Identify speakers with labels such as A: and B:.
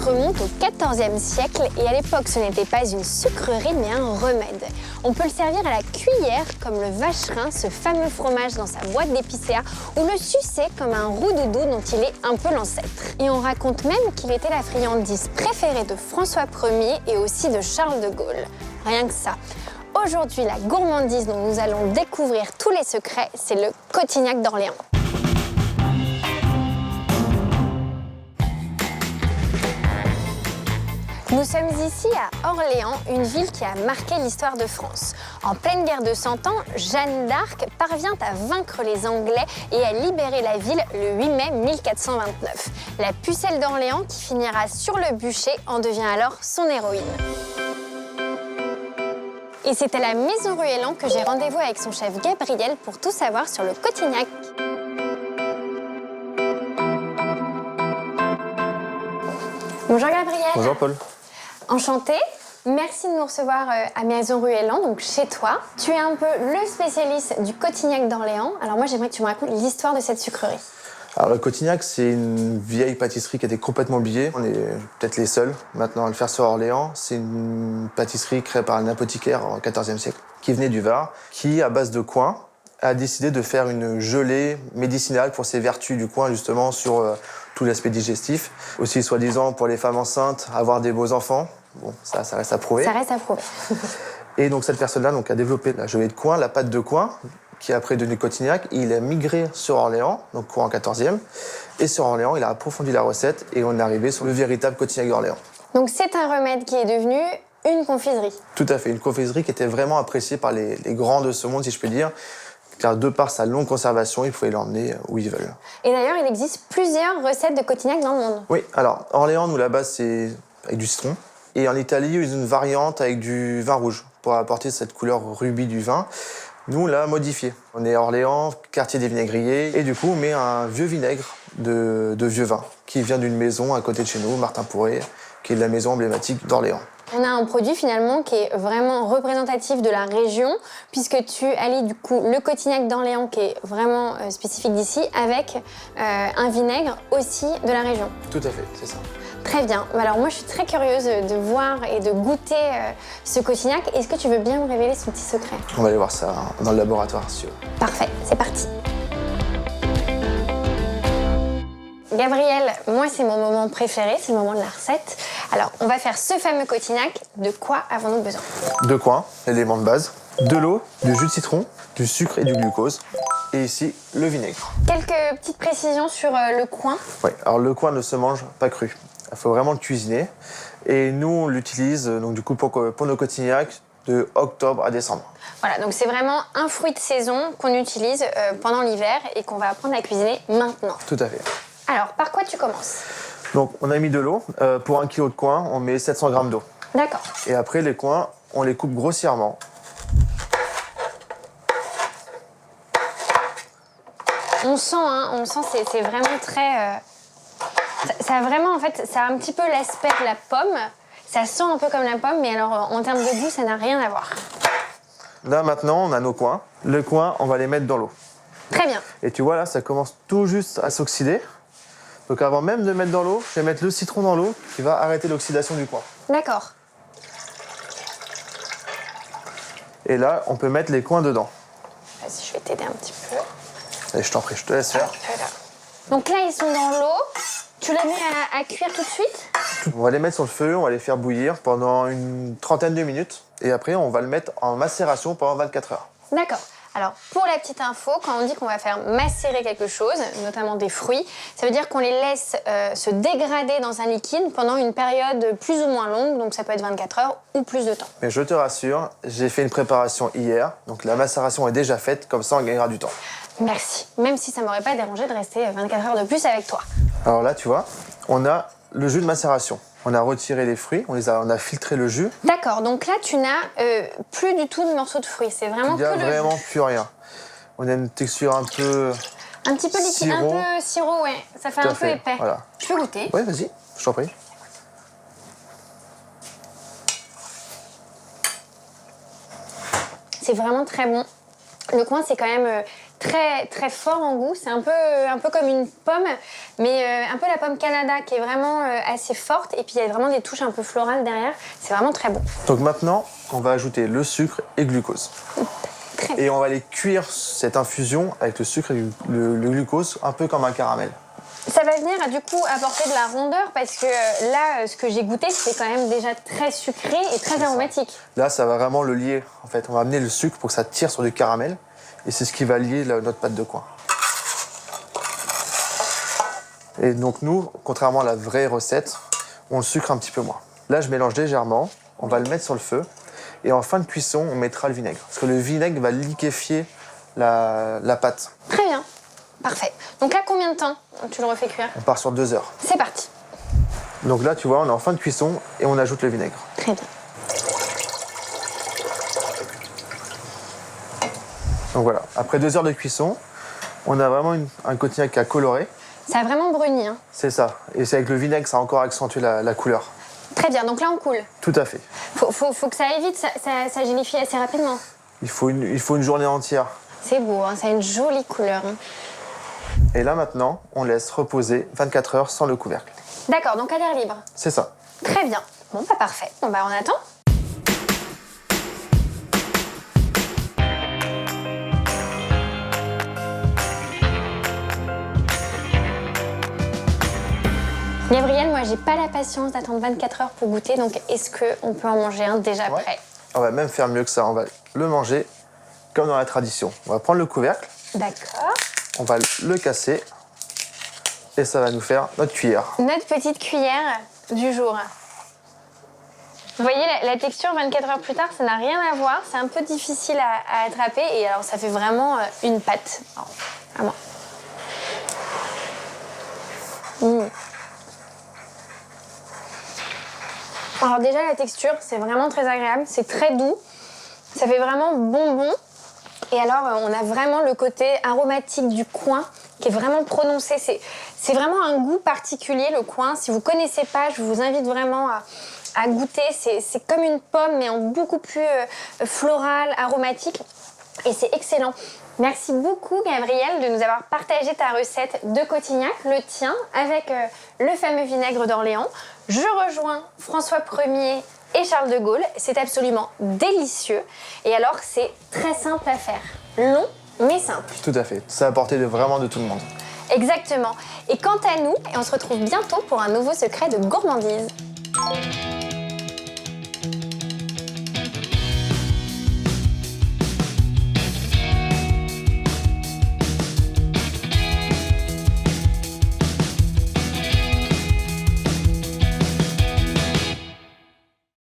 A: remonte au XIVe siècle et à l'époque ce n'était pas une sucrerie mais un remède. On peut le servir à la cuillère comme le vacherin, ce fameux fromage dans sa boîte d'épicéa, ou le sucer comme un roux-doudou dont il est un peu l'ancêtre. Et on raconte même qu'il était la friandise préférée de François Ier et aussi de Charles de Gaulle. Rien que ça. Aujourd'hui, la gourmandise dont nous allons découvrir tous les secrets, c'est le Cotignac d'Orléans. Nous sommes ici à Orléans, une ville qui a marqué l'histoire de France. En pleine guerre de 100 ans, Jeanne d'Arc parvient à vaincre les Anglais et à libérer la ville le 8 mai 1429. La pucelle d'Orléans, qui finira sur le bûcher, en devient alors son héroïne. Et c'est à la Maison Ruelland que j'ai rendez-vous avec son chef Gabriel pour tout savoir sur le Cotignac. Bonjour Gabriel.
B: Bonjour Paul.
A: Enchantée. Merci de nous recevoir à Maison Ruelland, donc chez toi. Tu es un peu le spécialiste du Cotignac d'Orléans. Alors moi, j'aimerais que tu me racontes l'histoire de cette sucrerie.
B: Alors le Cotignac, c'est une vieille pâtisserie qui a été complètement oubliée. On est peut-être les seuls maintenant à le faire sur Orléans. C'est une pâtisserie créée par un apothicaire au XIVe siècle, qui venait du Var, qui, à base de coing, a décidé de faire une gelée médicinale pour ses vertus du coing, justement, sur tout l'aspect digestif. Aussi, soi-disant, pour les femmes enceintes, avoir des beaux enfants. Bon, ça reste à prouver.
A: Ça reste à prouver.
B: Et donc cette personne-là a développé la gelée de coing, la pâte de coing, qui est après devenu Cotignac. Il a migré sur Orléans, donc courant 14e. Et sur Orléans, il a approfondi la recette et on est arrivé sur le véritable Cotignac d'Orléans.
A: Donc c'est un remède qui est devenu une confiserie.
B: Tout à fait, une confiserie qui était vraiment appréciée par les grands de ce monde, si je peux dire. Car de par sa longue conservation, ils pouvaient l'emmener où ils veulent.
A: Et d'ailleurs, il existe plusieurs recettes de Cotignac dans le monde.
B: Oui, alors Orléans, nous là-bas, c'est avec du citron. Et en Italie, ils ont une variante avec du vin rouge pour apporter cette couleur rubis du vin. Nous, on l'a modifié. On est à Orléans, quartier des vinaigriers. Et du coup, on met un vieux vinaigre de vieux vin qui vient d'une maison à côté de chez nous, Martin Pourret, qui est de la maison emblématique d'Orléans.
A: On a un produit finalement qui est vraiment représentatif de la région, puisque tu allies du coup le Cotignac d'Orléans, qui est vraiment spécifique d'ici, avec un vinaigre aussi de la région.
B: Tout à fait, c'est ça.
A: Très bien. Alors moi, je suis très curieuse de voir et de goûter ce Cotignac. Est-ce que tu veux bien me révéler son petit secret?
B: On va aller voir ça dans le laboratoire, si tu veux.
A: Parfait, c'est parti. Gabriel, moi, c'est mon moment préféré, c'est le moment de la recette. Alors, on va faire ce fameux Cotignac. De quoi avons-nous besoin?
B: Deux coings, l'élément de base, de l'eau, du jus de citron, du sucre et du glucose. Et ici, le vinaigre.
A: Quelques petites précisions sur le coing.
B: Oui, alors le coing ne se mange pas cru. Il faut vraiment le cuisiner. Et nous, on l'utilise donc du coup pour nos Cotignacs de octobre à décembre.
A: Voilà, donc c'est vraiment un fruit de saison qu'on utilise pendant l'hiver et qu'on va apprendre à cuisiner maintenant.
B: Tout à fait.
A: Alors, par quoi tu commences?
B: Donc, on a mis de l'eau. Pour 1 kg de coing, on met 700 g d'eau.
A: D'accord.
B: Et après, les coings, on les coupe grossièrement.
A: On sent, c'est vraiment très... Ça a vraiment, en fait, ça a un petit peu l'aspect de la pomme. Ça sent un peu comme la pomme, mais alors en termes de goût, ça n'a rien à voir.
B: Là, maintenant, on a nos coings. Le coing, on va les mettre dans l'eau.
A: Très bien.
B: Et tu vois, là, ça commence tout juste à s'oxyder. Donc avant même de mettre dans l'eau, je vais mettre le citron dans l'eau qui va arrêter l'oxydation du coing.
A: D'accord.
B: Et là, on peut mettre les coings dedans.
A: Vas-y, je vais t'aider un petit peu.
B: Allez, je t'en prie, je te laisse faire.
A: Donc là, ils sont dans l'eau. Tu les mets à cuire tout de suite?
B: On va les mettre sur le feu, on va les faire bouillir pendant une trentaine de minutes. Et après, on va le mettre en macération pendant 24 heures.
A: D'accord. Alors, pour la petite info, quand on dit qu'on va faire macérer quelque chose, notamment des fruits, ça veut dire qu'on les laisse se dégrader dans un liquide pendant une période plus ou moins longue, donc ça peut être 24 heures ou plus de temps.
B: Mais je te rassure, j'ai fait une préparation hier, donc la macération est déjà faite, comme ça on gagnera du temps.
A: Merci, même si ça m'aurait pas dérangé de rester 24 heures de plus avec toi.
B: Alors là, tu vois, on a le jus de macération. On a retiré les fruits, on a filtré le jus.
A: D'accord, donc là, tu n'as plus du tout de morceaux de fruits. C'est vraiment
B: Il n'y a
A: que le
B: vraiment
A: jus.
B: plus rien. On a une texture un peu...
A: Un petit peu liquide,
B: sirop.
A: un peu sirop, ouais. Ça fait
B: Tout à
A: un peu
B: fait,
A: épais.
B: voilà.
A: Tu peux goûter.
B: Oui, vas-y, je t'en prie.
A: C'est vraiment très bon. Le coing, c'est quand même très, très fort en goût. C'est un peu comme une pomme, mais un peu la pomme Canada qui est vraiment assez forte. Et puis il y a vraiment des touches un peu florales derrière. C'est vraiment très bon.
B: Donc maintenant, on va ajouter le sucre et le glucose. Et on va aller cuire cette infusion avec le sucre et le glucose, un peu comme un caramel.
A: Ça va venir du coup apporter de la rondeur parce que là, ce que j'ai goûté, c'était quand même déjà très sucré et très aromatique.
B: Là, ça va vraiment le lier. En fait, on va amener le sucre pour que ça tire sur du caramel. Et c'est ce qui va lier notre pâte de coin. Et donc nous, contrairement à la vraie recette, on le sucre un petit peu moins. Là, je mélange légèrement. On va le mettre sur le feu. Et en fin de cuisson, on mettra le vinaigre. Parce que le vinaigre va liquéfier la pâte.
A: Très bien. Parfait. Donc là, combien de temps tu le refais cuire?
B: On part sur 2 heures.
A: C'est parti.
B: Donc là, tu vois, on est en fin de cuisson et on ajoute le vinaigre.
A: Très bien.
B: Donc voilà, après 2 heures de cuisson, on a vraiment un cognac à colorer.
A: Ça a vraiment bruni, hein.
B: C'est ça. Et c'est avec le vinaigre, ça a encore accentué la couleur.
A: Très bien, donc là on coule.
B: Tout à fait.
A: Faut que ça aille vite, ça gélifie assez rapidement.
B: Il faut une journée entière.
A: C'est beau, hein, ça a une jolie couleur. Hein.
B: Et là maintenant, on laisse reposer 24 heures sans le couvercle.
A: D'accord, donc à l'air libre.
B: C'est ça.
A: Très bien. Bon, bah parfait. Bon, bah on attend. Gabriel, moi j'ai pas la patience d'attendre 24 heures pour goûter, donc est-ce qu'on peut en manger un déjà prêt?
B: On va même faire mieux que ça, on va le manger comme dans la tradition. On va prendre le couvercle.
A: D'accord.
B: On va le casser et ça va nous faire notre cuillère.
A: Notre petite cuillère du jour. Vous voyez, la texture 24 heures plus tard, ça n'a rien à voir. C'est un peu difficile à attraper et alors ça fait vraiment une pâte. Alors, vraiment. Alors déjà, la texture, c'est vraiment très agréable. C'est très doux. Ça fait vraiment bonbon. Et alors, on a vraiment le côté aromatique du coin qui est vraiment prononcé. C'est vraiment un goût particulier, le coin. Si vous ne connaissez pas, je vous invite vraiment à goûter. C'est comme une pomme, mais en beaucoup plus floral, aromatique. Et c'est excellent. Merci beaucoup, Gabriel, de nous avoir partagé ta recette de Cotignac, le tien, avec le fameux vinaigre d'Orléans. Je rejoins François Ier et Charles de Gaulle. C'est absolument délicieux. Et alors, c'est très simple à faire. Long, mais simple.
B: Tout à fait. Ça a apporté vraiment de tout le monde.
A: Exactement. Et quant à nous, on se retrouve bientôt pour un nouveau secret de gourmandise.